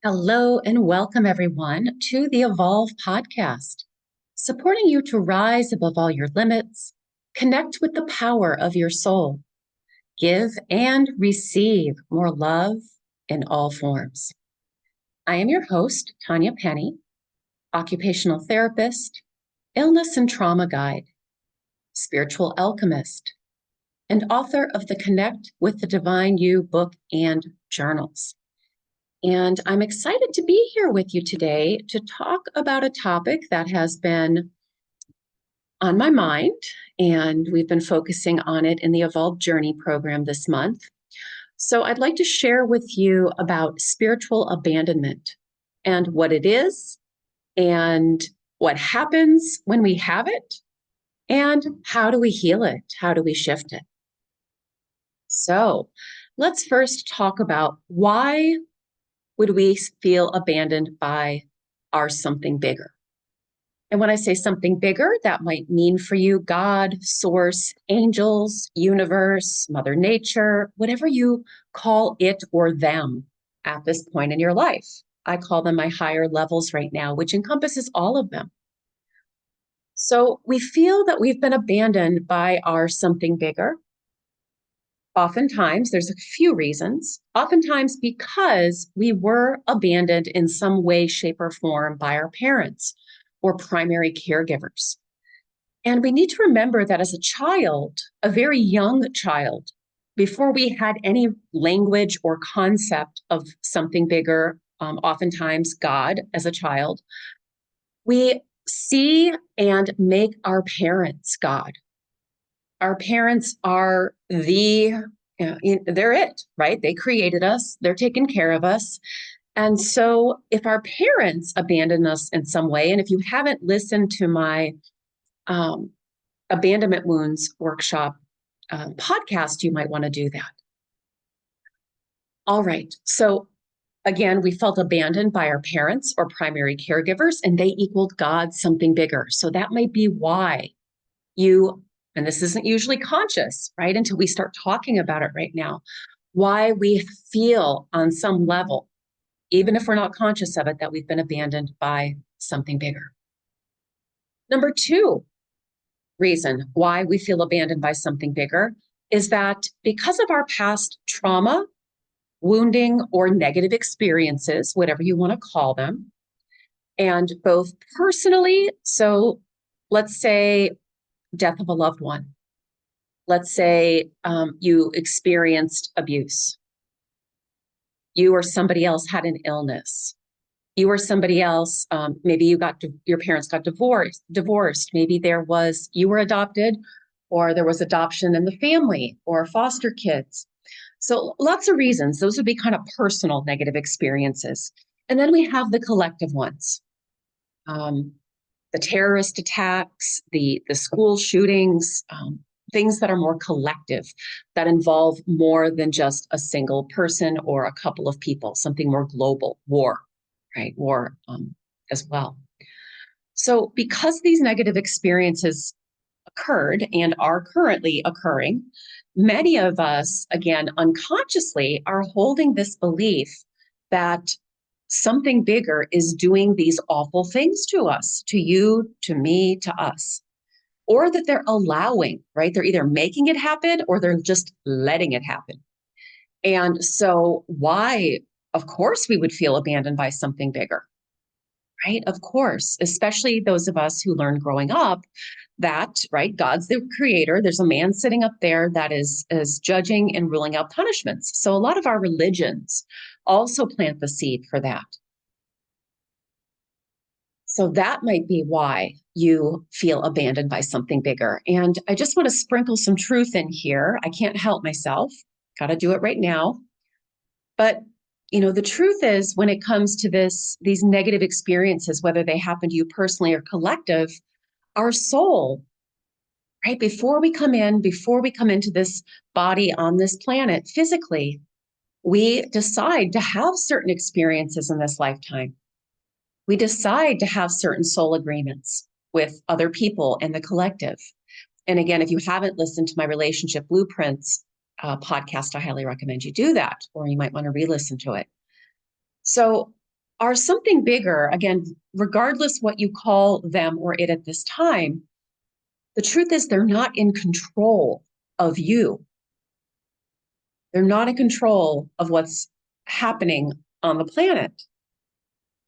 Hello and welcome everyone to the Evolve podcast, supporting you to rise above all your limits, connect with the power of your soul, give and receive more love in all forms. I am your host, Tanya Penny, occupational therapist, illness and trauma guide, spiritual alchemist, and author of the Connect with the Divine You book and journals. And I'm excited to be here with you today to talk about a topic that has been on my mind, and we've been focusing on it in the Evolved Journey program this month. So I'd like to share with you about spiritual abandonment and what it is, and what happens when we have it, and how do we heal it? How do we shift it? So let's first talk about why would we feel abandoned by our something bigger? And when I say something bigger, that might mean for you God, source, angels, universe, Mother Nature, whatever you call it or them at this point in your life. I call them my higher levels right now, which encompasses all of them. So we feel that we've been abandoned by our something bigger. Oftentimes, there's a few reasons. Oftentimes because we were abandoned in some way, shape, or form by our parents or primary caregivers. And we need to remember that as a child, a very young child, before we had any language or concept of something bigger, oftentimes God as a child, we see and make our parents God. Our parents are they're it, right? They created us, they're taking care of us. And so if our parents abandon us in some way, and if you haven't listened to my Abandonment Wounds workshop podcast, you might want to do that. All right. So again, we felt abandoned by our parents or primary caregivers, and they equaled God something bigger. So that might be why and this isn't usually conscious, right? Until we start talking about it right now, why we feel on some level, even if we're not conscious of it, that we've been abandoned by something bigger. Number two reason why we feel abandoned by something bigger is that because of our past trauma, wounding, or negative experiences, whatever you want to call them, and both personally, so let's say death of a loved one. Let's say you experienced abuse. You or somebody else had an illness. You or somebody else, maybe your parents got divorced. Maybe you were adopted, or there was adoption in the family, or foster kids. So lots of reasons. Those would be kind of personal negative experiences. And then we have the collective ones. The terrorist attacks, the school shootings, things that are more collective, that involve more than just a single person or a couple of people, something more global, war, right? War as well. So because these negative experiences occurred and are currently occurring, many of us, again, unconsciously are holding this belief that something bigger is doing these awful things to us, to you, to me, to us, or that they're allowing, right? They're either making it happen or they're just letting it happen. And so why, of course, we would feel abandoned by something bigger, right? Of course, especially those of us who learned growing up that, right, God's the creator. There's a man sitting up there that is judging and ruling out punishments. So a lot of our religions also plant the seed for that. So that might be why you feel abandoned by something bigger. And I just want to sprinkle some truth in here. I can't help myself. Got to do it right now. But the truth is, when it comes to these negative experiences, whether they happen to you personally or collective, our soul, right, before we come into this body on this planet physically, we decide to have certain experiences in this lifetime. We decide to have certain soul agreements with other people and the collective. And again, if you haven't listened to my Relationship Blueprints podcast, I highly recommend you do that, or you might want to re-listen to it. So Our something bigger, again, regardless what you call them or it at this time, the truth is they're not in control of you. They're not in control of what's happening on the planet.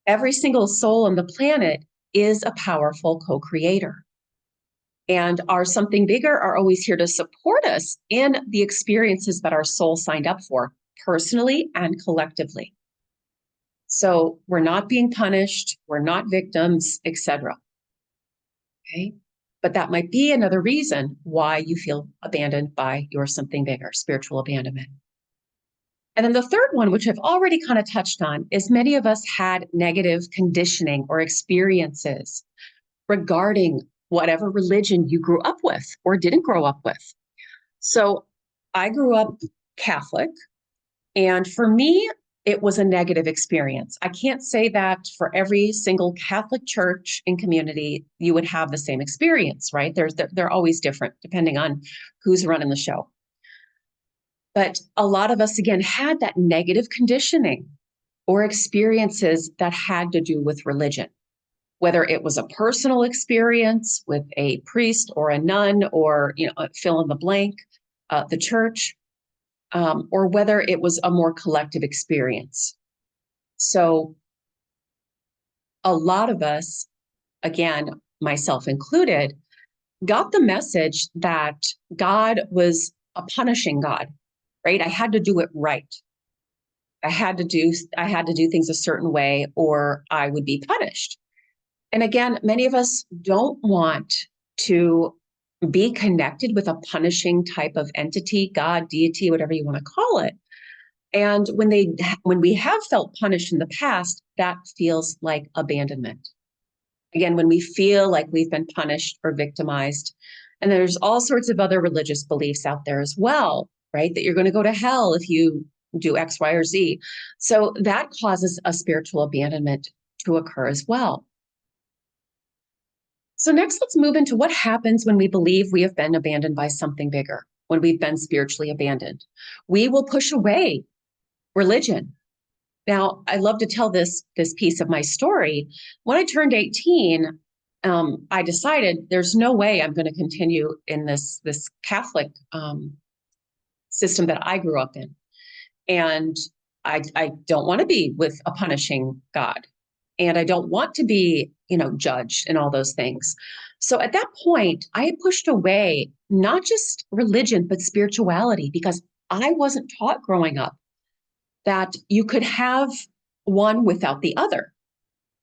Every single soul on the planet is a powerful co-creator. And our something bigger are always here to support us in the experiences that our soul signed up for, personally and collectively. So we're not being punished, we're not victims, etc. Okay? But that might be another reason why you feel abandoned by your something bigger, spiritual abandonment. And then the third one, which I've already kind of touched on, is many of us had negative conditioning or experiences regarding whatever religion you grew up with or didn't grow up with. So I grew up Catholic, and for me, it was a negative experience. I can't say that for every single Catholic church and community, you would have the same experience, right? They're always different depending on who's running the show. But a lot of us, again, had that negative conditioning or experiences that had to do with religion, whether it was a personal experience with a priest or a nun or, fill in the blank, the church, or whether it was a more collective experience. So a lot of us, again, myself included, got the message that God was a punishing God, right? I had to do it right. I had to do things a certain way or I would be punished. And again, many of us don't want to be connected with a punishing type of entity, God, deity, whatever you want to call it. And when we have felt punished in the past, that feels like abandonment. Again, when we feel like we've been punished or victimized, and there's all sorts of other religious beliefs out there as well, right? That you're going to go to hell if you do X, Y, or Z. So that causes a spiritual abandonment to occur as well. So next, let's move into what happens when we believe we have been abandoned by something bigger, when we've been spiritually abandoned. We will push away religion. Now, I love to tell this piece of my story. When I turned 18, I decided there's no way I'm going to continue in this Catholic system that I grew up in. And I don't want to be with a punishing God. And I don't want to be, judged and all those things. So at that point, I had pushed away not just religion, but spirituality, because I wasn't taught growing up that you could have one without the other.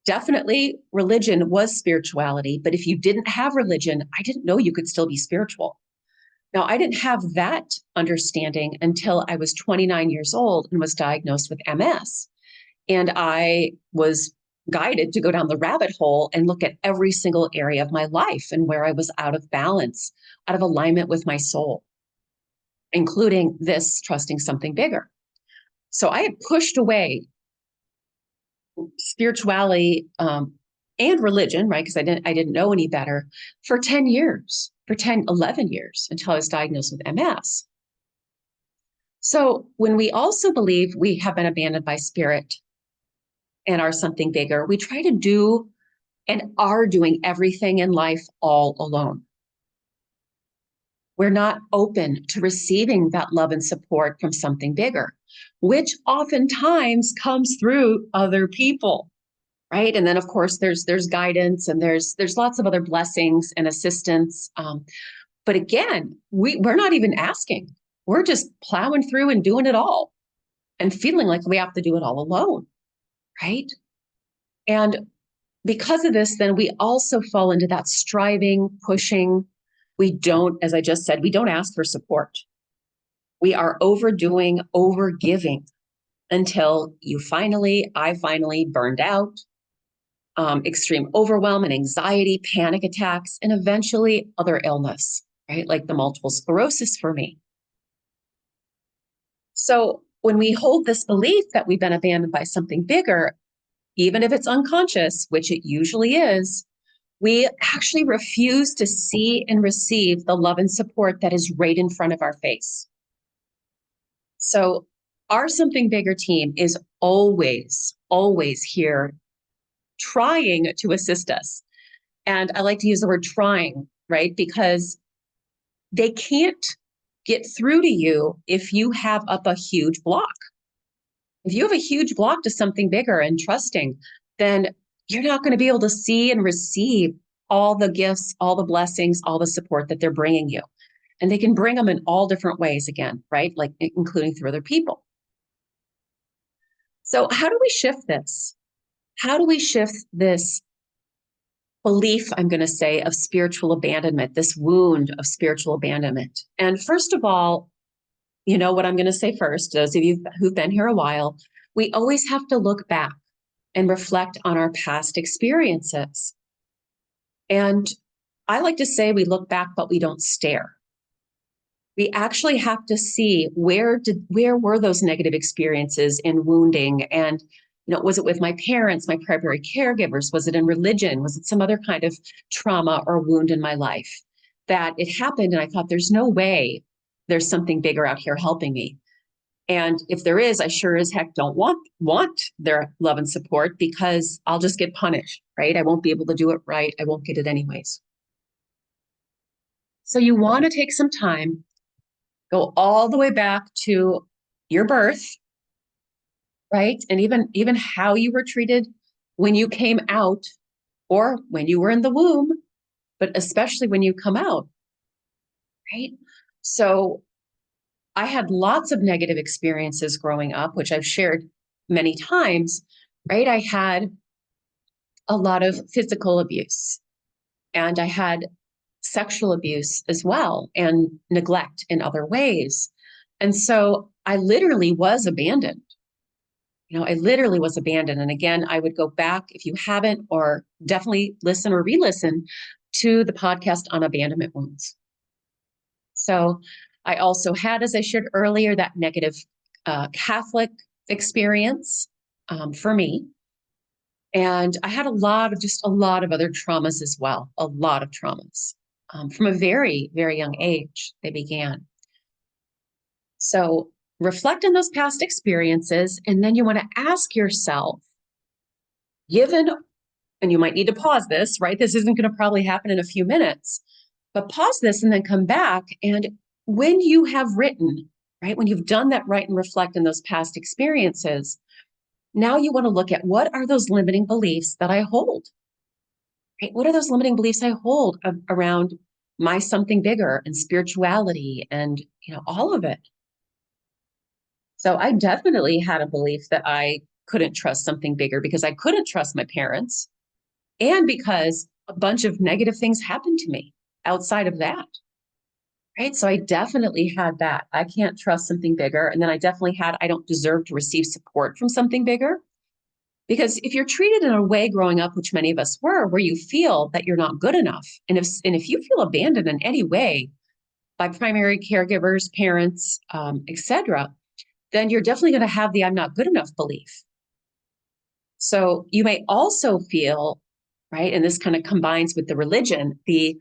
Definitely religion was spirituality, but if you didn't have religion, I didn't know you could still be spiritual. Now, I didn't have that understanding until I was 29 years old and was diagnosed with MS. And I was guided to go down the rabbit hole and look at every single area of my life and where I was out of balance, out of alignment with my soul, including this trusting something bigger. So I had pushed away spirituality and religion, right? Because I didn't know any better for 10 years, for 11 years until I was diagnosed with MS. So when we also believe we have been abandoned by spirit and are something bigger, we try to do and are doing everything in life all alone. We're not open to receiving that love and support from something bigger, which oftentimes comes through other people, right? And then, of course, there's guidance and there's lots of other blessings and assistance. But again, we're not even asking. We're just plowing through and doing it all and feeling like we have to do it all alone, right? And because of this, then we also fall into that striving, pushing. We don't, as I just said, we don't ask for support. We are overdoing, overgiving until I finally burned out, extreme overwhelm and anxiety, panic attacks, and eventually other illness, right? Like the multiple sclerosis for me. So when we hold this belief that we've been abandoned by something bigger, even if it's unconscious, which it usually is, we actually refuse to see and receive the love and support that is right in front of our face. So our something bigger team is always always here trying to assist us. And I like to use the word trying, right? Because they can't get through to you if you have up a huge block. If you have a huge block to something bigger and trusting, then you're not going to be able to see and receive all the gifts, all the blessings, all the support that they're bringing you. And they can bring them in all different ways again, right? Like including through other people. So how do we shift this? How do we shift this belief, I'm going to say, of spiritual abandonment, this wound of spiritual abandonment? And first of all, you know what I'm going to say first, those of you who've been here a while, we always have to look back and reflect on our past experiences. And I like to say we look back, but we don't stare. We actually have to see where were those negative experiences in wounding, and was it with my parents, my primary caregivers? Was it in religion? Was it some other kind of trauma or wound in my life that it happened? And I thought, there's no way there's something bigger out here helping me. And if there is, I sure as heck don't want their love and support, because I'll just get punished, right? I won't be able to do it right. I won't get it anyways. So you want to take some time, go all the way back to your birth, right? And even how you were treated when you came out or when you were in the womb, but especially when you come out, right? So I had lots of negative experiences growing up, which I've shared many times, right? I had a lot of physical abuse, and I had sexual abuse as well, and neglect in other ways. And so I literally was abandoned. I literally was abandoned. And again, I would go back, if you haven't, or definitely listen or re-listen to the podcast on abandonment wounds. So I also had, as I shared earlier, that negative Catholic experience for me. And I had a lot of other traumas as well, a lot of traumas. From a very, very young age, they began. So reflect on those past experiences, and then you want to ask yourself, and you might need to pause this, right? This isn't going to probably happen in a few minutes, but pause this and then come back. And when you have written, right, when you've done that, write and reflect on those past experiences, now you want to look at, what are those limiting beliefs that I hold? Right? What are those limiting beliefs I hold around my something bigger and spirituality and, all of it? So I definitely had a belief that I couldn't trust something bigger because I couldn't trust my parents, and because a bunch of negative things happened to me outside of that. Right. So I definitely had that. I can't trust something bigger. And then I definitely had, I don't deserve to receive support from something bigger. Because if you're treated in a way growing up, which many of us were, where you feel that you're not good enough, and if you feel abandoned in any way by primary caregivers, parents, etc., then you're definitely going to have the "I'm not good enough" belief. So you may also feel, right, and this kind of combines with the religion, the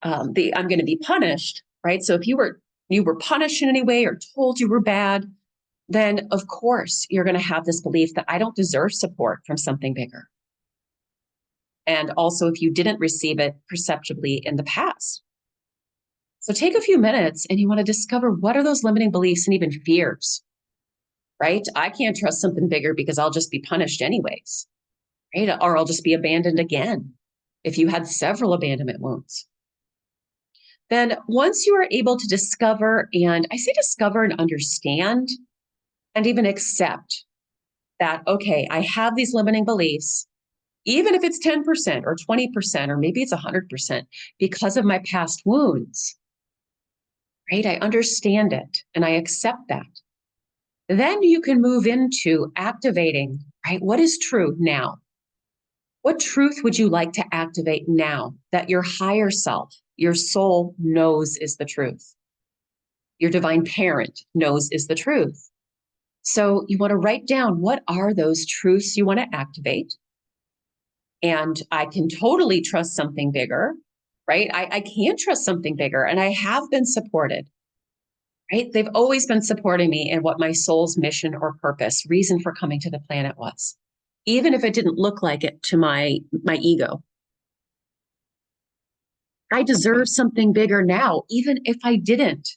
"I'm going to be punished," right? So if you were punished in any way or told you were bad, then of course you're going to have this belief that I don't deserve support from something bigger. And also if you didn't receive it perceptibly in the past. So take a few minutes and you want to discover, what are those limiting beliefs and even fears, right? I can't trust something bigger because I'll just be punished anyways, right? Or I'll just be abandoned again. If you had several abandonment wounds. Then once you are able to discover, and I say discover and understand, and even accept that, okay, I have these limiting beliefs, even if it's 10% or 20%, or maybe it's 100% because of my past wounds, right? I understand it and I accept that. Then you can move into activating, right? What is true now? What truth would you like to activate now that your higher self, your soul, knows is the truth? Your divine parent knows is the truth. So you want to write down, what are those truths you want to activate? And I can totally trust something bigger, right? I can trust something bigger, and I have been supported, right? They've always been supporting me in what my soul's mission or purpose, reason for coming to the planet was. even if it didn't look like it to my ego. I deserve something bigger now, even if I didn't,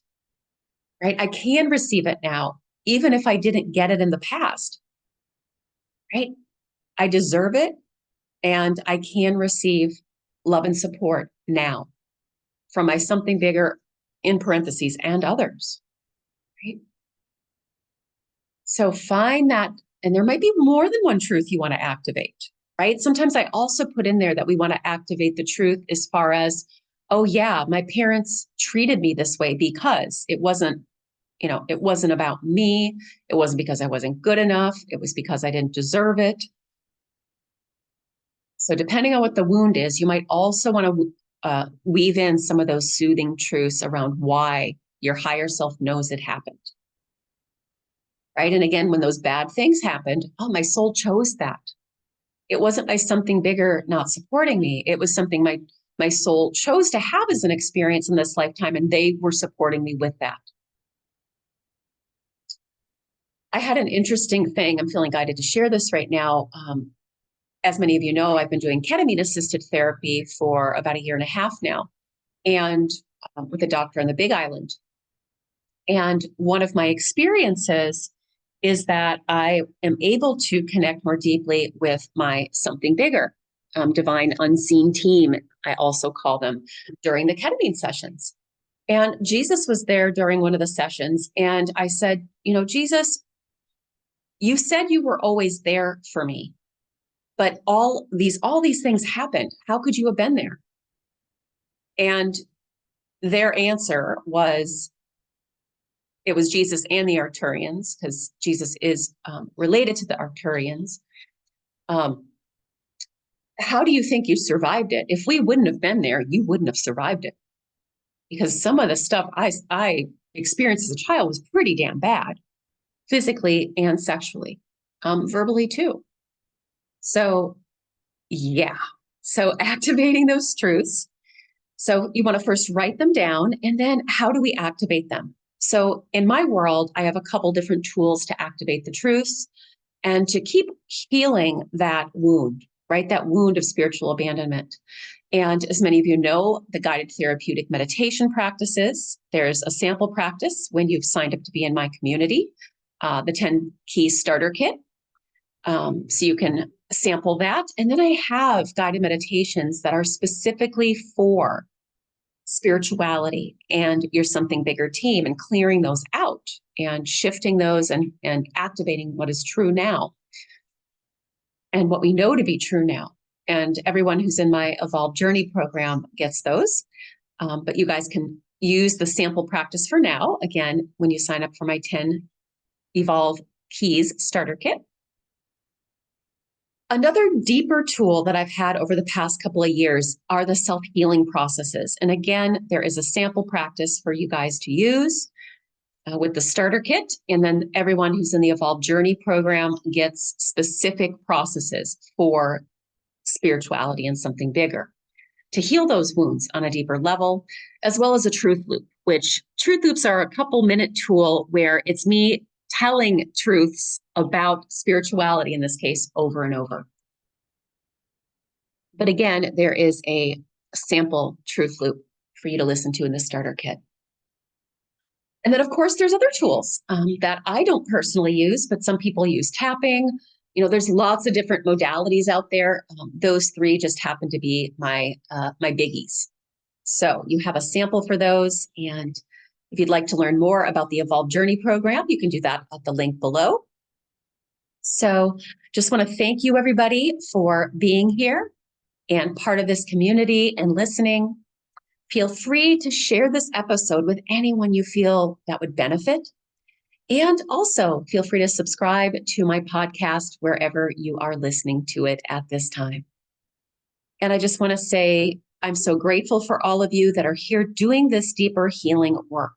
right? I can receive it now, even if I didn't get it in the past, right? I deserve it, and I can receive love and support now from my something bigger, in parentheses, and others, right? So find that, and there might be more than one truth you want to activate, right? Sometimes I also put in there that we want to activate the truth as far as, oh yeah, my parents treated me this way because it wasn't, it wasn't about me. It wasn't because I wasn't good enough. It was because I didn't deserve it. So depending on what the wound is, you might also want to weave in some of those soothing truths around why your higher self knows it happened. Right. And again, when those bad things happened, oh, my soul chose that. It wasn't my something bigger not supporting me. It was something my soul chose to have as an experience in this lifetime, and they were supporting me with that. I had an interesting thing. I'm feeling guided to share this right now. As many of you know, I've been doing ketamine-assisted therapy for about 1.5 years now, and with a doctor on the Big Island. And one of my experiences is that I am able to connect more deeply with my something bigger, divine unseen team, I also call them, during the ketamine sessions. And Jesus was there during one of the sessions. And I said, Jesus, you said you were always there for me, but all these things happened. How could you have been there? And their answer was, it was Jesus and the Arcturians, because Jesus is related to the Arcturians. How do you think you survived it? If we wouldn't have been there, you wouldn't have survived it. Because some of the stuff I experienced as a child was pretty damn bad, physically and sexually, verbally too. So yeah, so activating those truths. So you want to first write them down, and then how do we activate them? So in my world, I have a couple different tools to activate the truths and to keep healing that wound, right? That wound of spiritual abandonment. And as many of you know, the guided therapeutic meditation practices, there's a sample practice when you've signed up to be in my community, the 10 Keys Starter Kit. So you can sample that. And then I have guided meditations that are specifically for spirituality and your something bigger team, and clearing those out and shifting those and activating what is true now and what we know to be true now. And everyone who's in my Evolve Journey program gets those. But you guys can use the sample practice for now, again, when you sign up for my 10 Evolve Keys Starter Kit. Another deeper tool that I've had over the past couple of years are the self-healing processes. And again, there is a sample practice for you guys to use with the starter kit. And then everyone who's in the Evolve Journey program gets specific processes for spirituality and something bigger to heal those wounds on a deeper level, as well as a truth loop, which truth loops are a couple-minute tool where it's me telling truths about spirituality, in this case, over and over. But again, there is a sample truth loop for you to listen to in the starter kit. And then, of course, there's other tools that I don't personally use, but some people use tapping. There's lots of different modalities out there. Those 3 just happen to be my biggies. So you have a sample for those. And if you'd like to learn more about the Evolve Journey program, you can do that at the link below. So just want to thank you, everybody, for being here and part of this community and listening. Feel free to share this episode with anyone you feel that would benefit. And also feel free to subscribe to my podcast wherever you are listening to it at this time. And I just want to say, I'm so grateful for all of you that are here doing this deeper healing work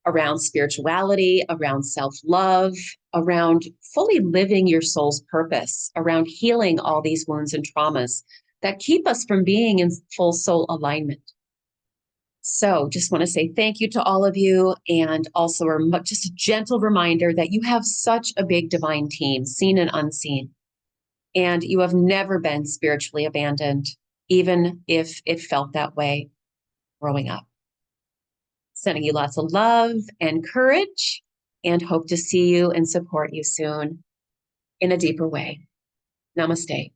around spirituality, around self-love, around fully living your soul's purpose, around healing all these wounds and traumas that keep us from being in full soul alignment. So just want to say thank you to all of you, and also just a gentle reminder that you have such a big divine team, seen and unseen. And you have never been spiritually abandoned, even if it felt that way growing up. Sending you lots of love and courage, and hope to see you and support you soon in a deeper way. Namaste.